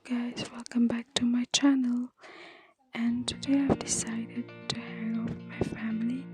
guys, welcome back to my channel. And today I've decided to hang out with my family.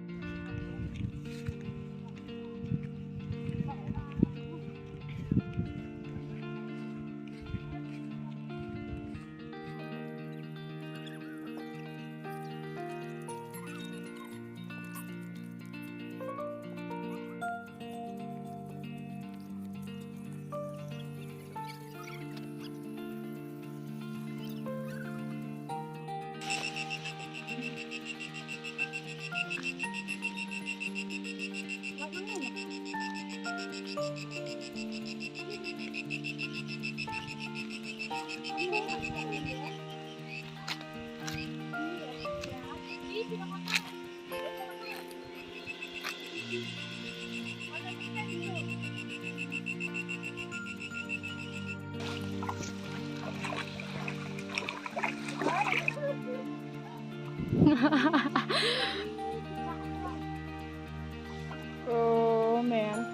Oh man.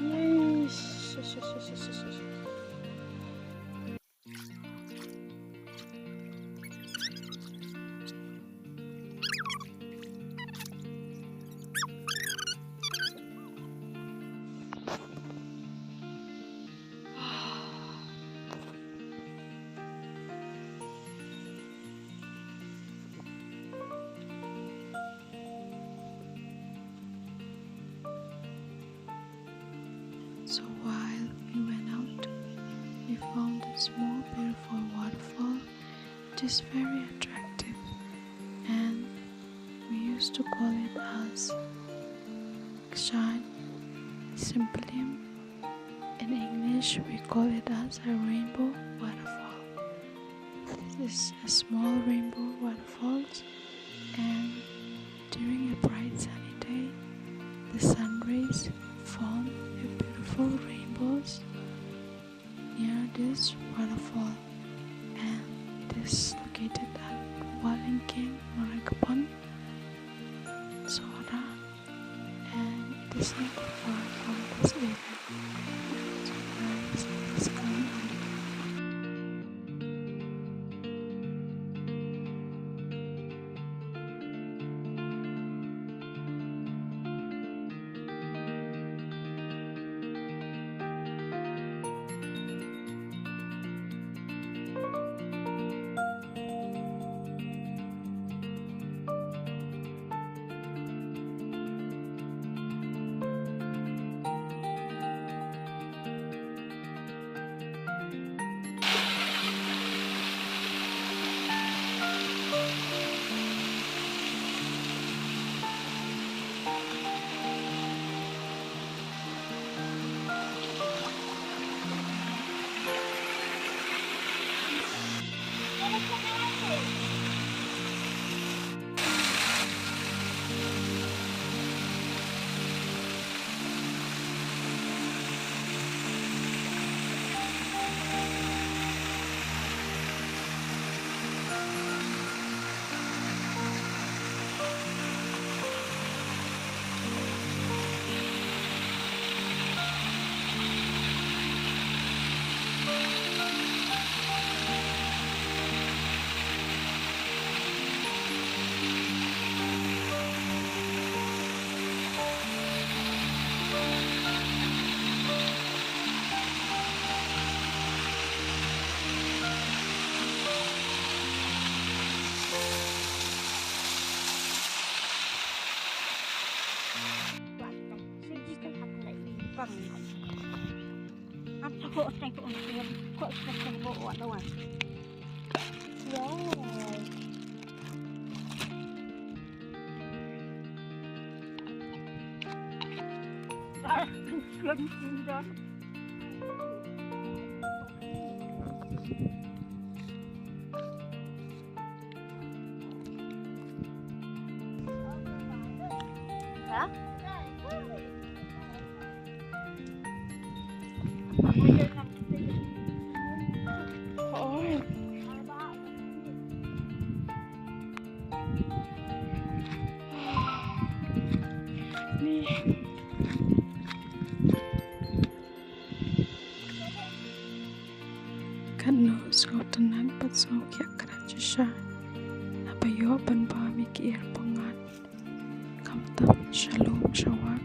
Yay. So while we went out, we found a small beautiful waterfall which is very attractive, and we used to call it as Kshan Simplim. In English we call it as a rainbow waterfall. This is a small rainbow waterfalls, and during a bright sunny day the sun rays form a beautiful rainbows near this waterfall, and it is located at Walingking, Maragapon, Sora, and it is not far from this area. So guys, let's go on. Kok saya kok kok saya kok buat lawan. Wow. Belum sudah. Hah? Katnos kau tenan pat sau kia kerajasya. Abayo ban ba miki erpongan. Kamtam shalom shawar.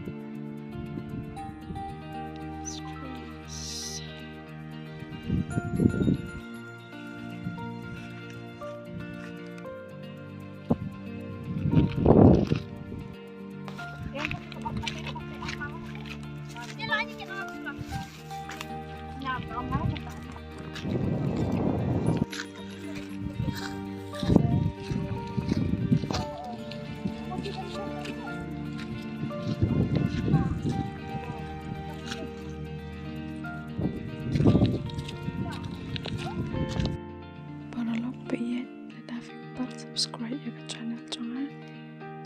Subscribe ya ke channel jangan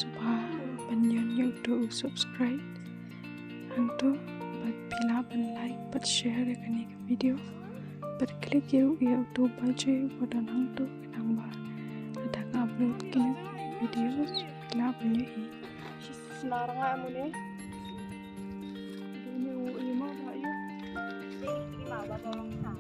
coba banyak YouTube subscribe hang tu bat bila ban like bat share ya ke video bat klik YouTube aja bodan hang tu kadang ba ada upload kini video bila banyak hi Senarang amu ni. Ini mau tak you? Ini mau ba tolong sa.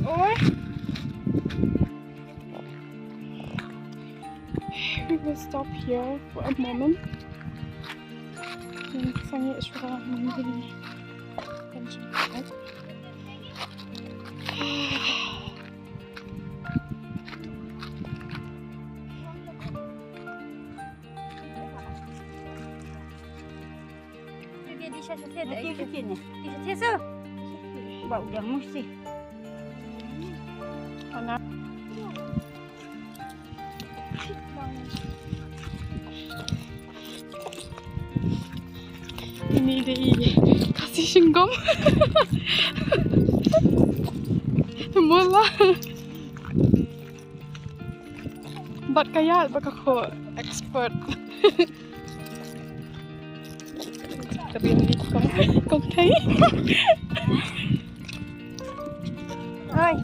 Oi. We will stop here for a moment. Dan sangat suara menggeli. Dan cepat. Dia di sana ada itu sini. Di sana. Bau dah mesti. Anak. Ini dia kasih singgom. Mula. Bat kaya bakako expert. Tapi ini kong thấy. Oi.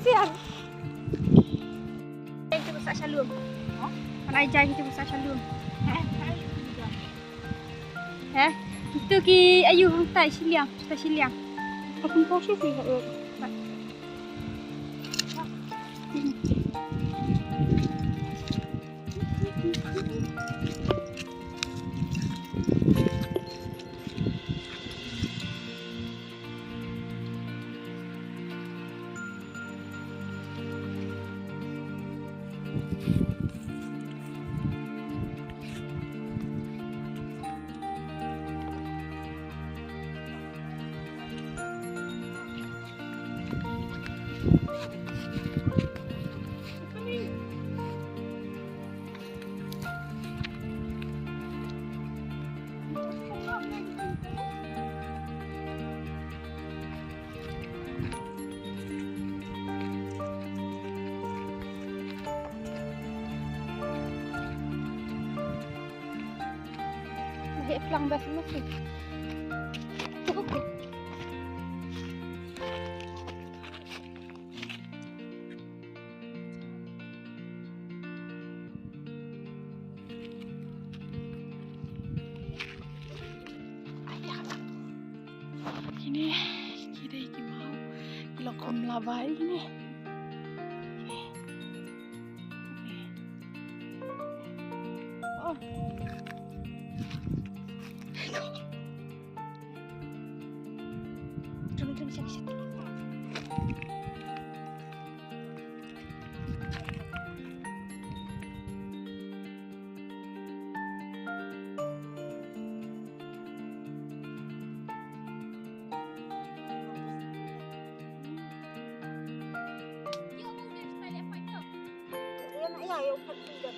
Siap. Kita besar shalom. Mana ajar kita besar shalom. Itu ki ayu hantai siliang, kita siliang. Aku kau sih sih. Pelang bas masih. Okey. Ini kita iki mau lokom lava ini. Oh. Jom siap. Ya, eu faço.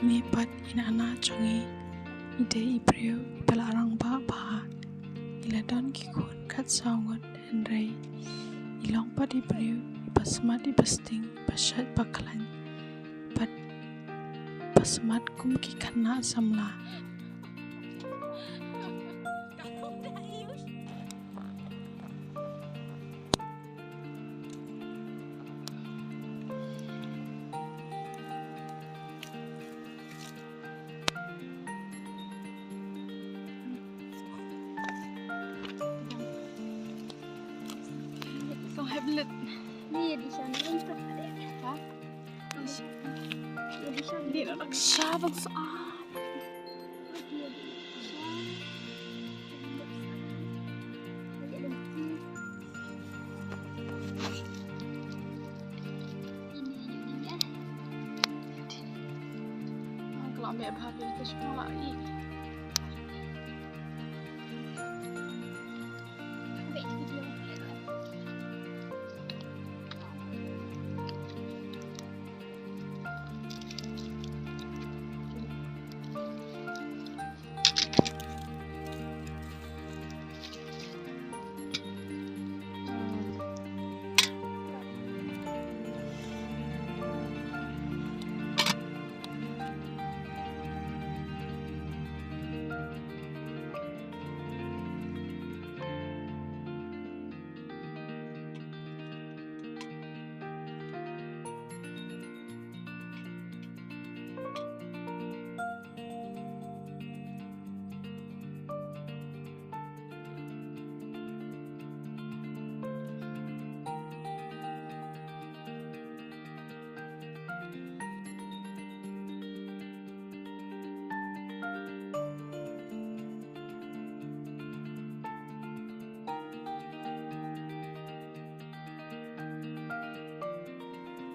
ini pat ina chongi ide ibreu pelarang ba ila don kikun kat saungot henrei ilong pat ibreu pasmat ibasting pasat bakalan pat pasmat kum ki kana samla. Không hẹp lực. Ni di sana untuk ada. Hả? Di sana. Đi nó đặc xa vâng xa. Kalau mẹ bà về cái chỗ lại.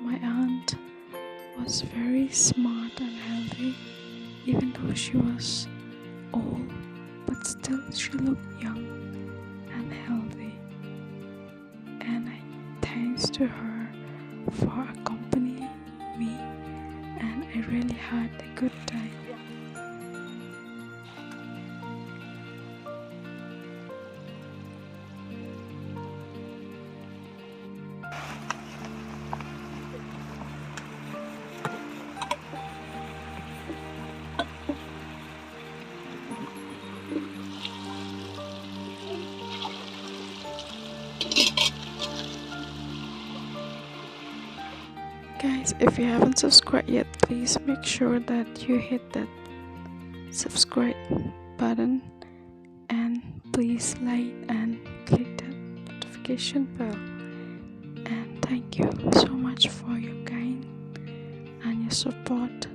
My aunt was very smart and healthy, even though she was old, but still she looked young and healthy. And I thanks to her for accompanying me, and I really had a good time. Guys, if you haven't subscribed yet, please make sure that you hit that subscribe button, and please like and click that notification bell. And thank you so much for your kind and your support.